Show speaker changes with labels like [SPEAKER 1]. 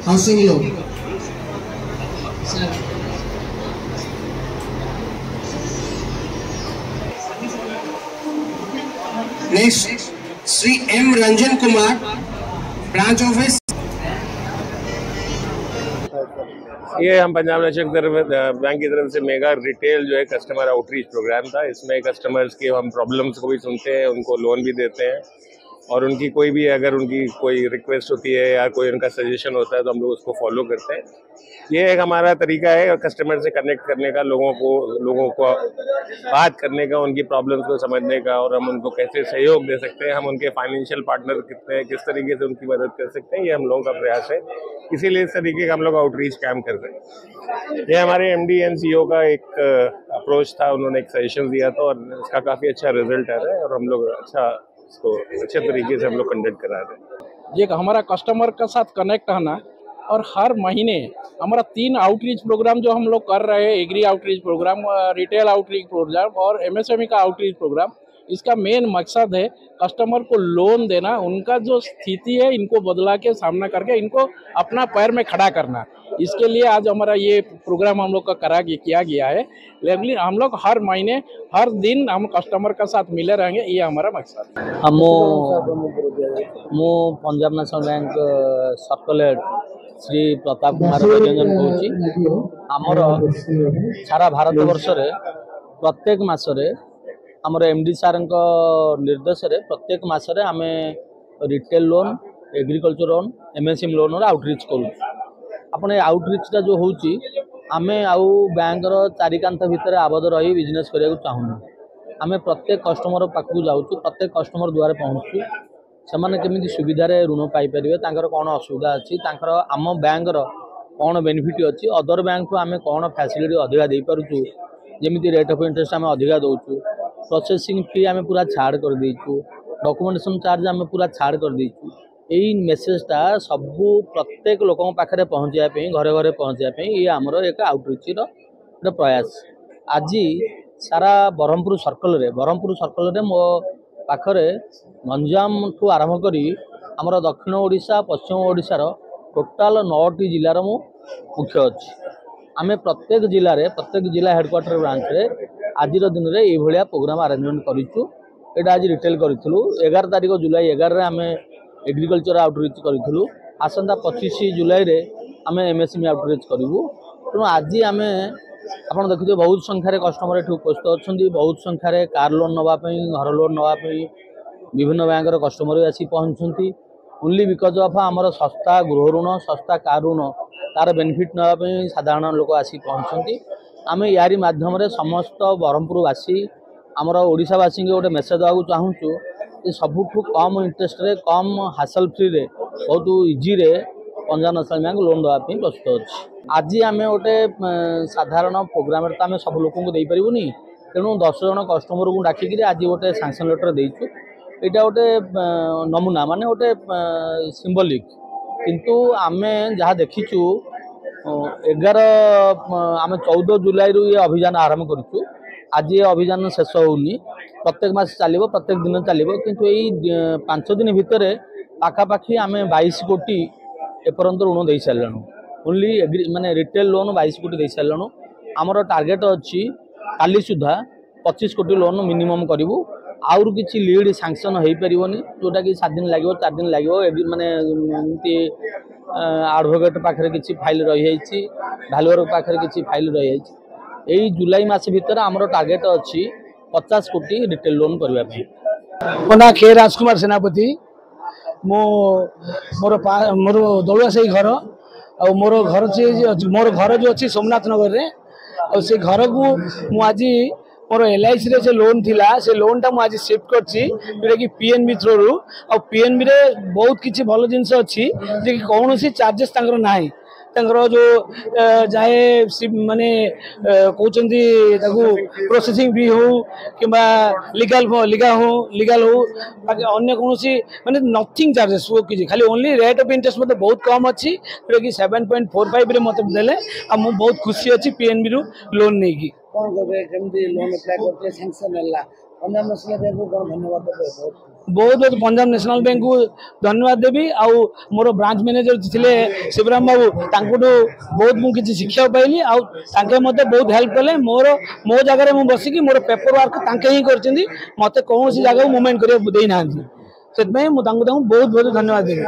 [SPEAKER 1] Housing loan next Shri M Ranjan Kumar branch office.
[SPEAKER 2] ये हम Punjab national bank की तरफ से मेगा रिटेल जो है कस्टमर आउटरीच प्रोग्राम था। इसमें कस्टमर्स की हम प्रॉब्लम्स को भी सुनते हैं, उनको लोन भी देते हैं और उनकी कोई भी अगर उनकी कोई रिक्वेस्ट होती है या कोई उनका सजेशन होता है तो हम लोग उसको फॉलो करते हैं। ये एक हमारा तरीका है कस्टमर से कनेक्ट करने का, लोगों को बात करने का, उनकी प्रॉब्लम्स को समझने का और हम उनको कैसे सहयोग दे सकते हैं, हम उनके फाइनेंशियल पार्टनर कितने हैं, किस तरीके से उनकी मदद कर सकते हैं, ये हम लोगों का प्रयास है। इसीलिए इस तरीके का हम लोग आउटरीच काम कर रहे हैं। ये हमारे एमडी एंड सीईओ का एक अप्रोच था, उन्होंने एक सजेशन दिया था और इसका काफ़ी अच्छा रिजल्ट आ रहा है और हम लोग इसको अच्छे तरीके से हम लोग कंडक्ट करा रहे हैं।
[SPEAKER 3] ये हमारा कस्टमर के साथ कनेक्ट होना और हर महीने हमारा 3 आउटरीच प्रोग्राम जो हम लोग कर रहे हैं, agri outreach programme, retail outreach programme और एमएसएमई का आउटरीच प्रोग्राम। इसका मेन मकसद है कस्टमर को लोन देना, उनका जो स्थिति है इनको बदला के सामना करके इनको अपना पैर में खड़ा करना। इसके लिए आज हमारा ये प्रोग्राम हम लोग का किया गया है। लेकिन हम लोग हर महीने हर दिन हम कस्टमर के साथ मिले रहेंगे, ये हमारा मकसद है।
[SPEAKER 4] मु Punjab national bank circulate Shri Pratap Kumar Ranjan कहूँ। आमर सारा भारत वर्ष रे प्रत्येक मासरे आमर एमडी सार निर्देश रे प्रत्येक मासरे आमे retail loan, agriculture loan, MSME loan और आउटरीच करूँ। आपने आउटरीचटा जो होची आमे आउ बैंक रो चारिकांत भितर आबद्ध रही बिजनेस करिया चाहूँ। आमे प्रत्येक कस्टमर पाखु जाऊँ, प्रत्येक कस्टमर द्वारे पहुँचू, सेमाने केमिति सुविधा रे ऋण पाई परिबे, तांकर कोन असुविधा अछि, तांकर आम बैंक रो कोन बेनिफिट अछि, अदर बैंक को आमे कोन फैसिलिटी अधिका दे पारुछु, जेमिति रेट ऑफ इंटरेस्ट आमे अधिका दउछु, प्रोसेसिंग फी आमे पूरा छाड़ कर देइछु, डॉक्यूमेंटेशन चार्ज आमे पूरा छाड़ कर देइछु। एई मेसेजटा सबु प्रत्येक लोकों पाखरे पहुँचाया पे, घरे घरे पहुँचाया पे ये आमर एक आउटरीच रो प्रयास। आज सारा ब्रह्मपुर सर्कल रे मो पाखरे गंजाम ठू आरंभ करी आमर दक्षिण ओडिशा, पश्चिम ओडिशार टोटाल 9टी जिलार मु मुख्य अच्छी। आमे प्रत्येक जिला हेडक्वार्टर ब्रांच रे आज दिन में ये प्रोग्राम अरेंजमेंट करूँ। यहाँ आज रिटेल करूँ 11 तारीख जुलाई 11 रे आमे एग्रीकल्चर आउटरीच करूँ। आसंता 25 जुलाई रे आमे एमएसएमई आउटरीच करूँ। तेणु आज आमे आपड़ देखिए बहुत संख्यार कस्टमर ये उपस्थित अच्छा, बहुत संख्यार कार लोन नापी, घर लोन नापी विभिन्न बैंकर कस्टमर आसी पहुँचती। ओनली बिकज ऑफ आमर सस्ता गृह ऋण, सस्ता कार ऋण तार बेनिफिट नापी साधारण लोक आसी पहुँचती। आम यारी माध्यम समस्त ब्रह्मपुरवासी आमर ओडिशावासी गोटे मेसेज देवाक चाहूँ कि सबुठू कम इंटरेस्ट रे, कम हासल फ्री रे, बहुत इजी रे पंजाब नेशनल बैंक लोन देवाई प्रस्तुत अच्छी। आज आम गोटे साधारण प्रोग्राम तो आम सब लोक दे पारूनी, तेणु 10 जन कस्टमर को डाकिक आज गोटे सैंक्शन लेटर देचु। यहाँ गोटे नमूना माने गोटे सिंबलिक, किंतु आम जहाँ देखीचु 14 जुलाई रु ये अभियान आरंभ करूँ। आज ये अभियान शेष होनी, प्रत्येक मास चलो, प्रत्येक दिन चलो, किंतु यही 5 दिन भितर पाखापाखि आम 22 कोटी एपर्यंत ऋण दे सारूँ। ओनली माने रिटेल लोन 22 कोटी दे सारूँ। आमर टार्गेट अच्छी काली सुधा 25 कोटी लोन मिनिमम करूँ। आउर किसी लीड सैंक्शन हो पारनी जोटा कि 7 दिन लगे, 4 दिन लगे, माने एडवोकेट पाखे किसी फाइल रही जाइए, भैल्यूअर पाखे किसी फाइल रही जाइए। यही जुलाई मास भितर आमर टार्गेट अच्छी 50 कोटी रिटेल लोन करने।
[SPEAKER 5] मो ना खे राजकुमार सेनापति, मोर दौड़ा से घर और मोर घर जो अच्छी सोमनाथ नगर रे, और से घर को आज मोर LIC रे से लोन थिला से लोन टा आज शिफ्ट करछि जोटा कि PNB थ्रू रु आ PNB रे बहुत किछि भलो जिंस अछि जे कि कोनोसी चार्जेस तांकर नाही तांकर जो जाए माने कहउचंदी ताकू प्रोसेसिंग फी हो किबा लीगल हो बाकी अन्य कोनोसी माने नथिंग चार्जेस वो किछि खाली ओनली रेट ऑफ इंटरेस्ट मते बहुत कम अछि जोटा कि 7.45 रे मते देले आ मु बहुत खुशी अछि PNB रु लोन नै की
[SPEAKER 6] कौन कबे केमती लोन अप्लाई करते सैंक्शन होला पंजाब नेशनल बैंक को कौन धन्यवाद देबे
[SPEAKER 5] बहुत बहुत पंजाब नेशनल बैंक को धन्यवाद देवी आउ मोर ब्रांच मैनेजर थिले शिवराम बाबू तांकुटू बहुत मु किछि शिक्षा पाइली आउ तांके मते बहुत हेल्प कले मो जगह रे मु बसी की मोर पेपर वर्क तांके ही करचंदी मते कोनोसी जगह मूवमेंट करे देई नांती सेत में मु तांको बहुत बहुत धन्यवाद देबी।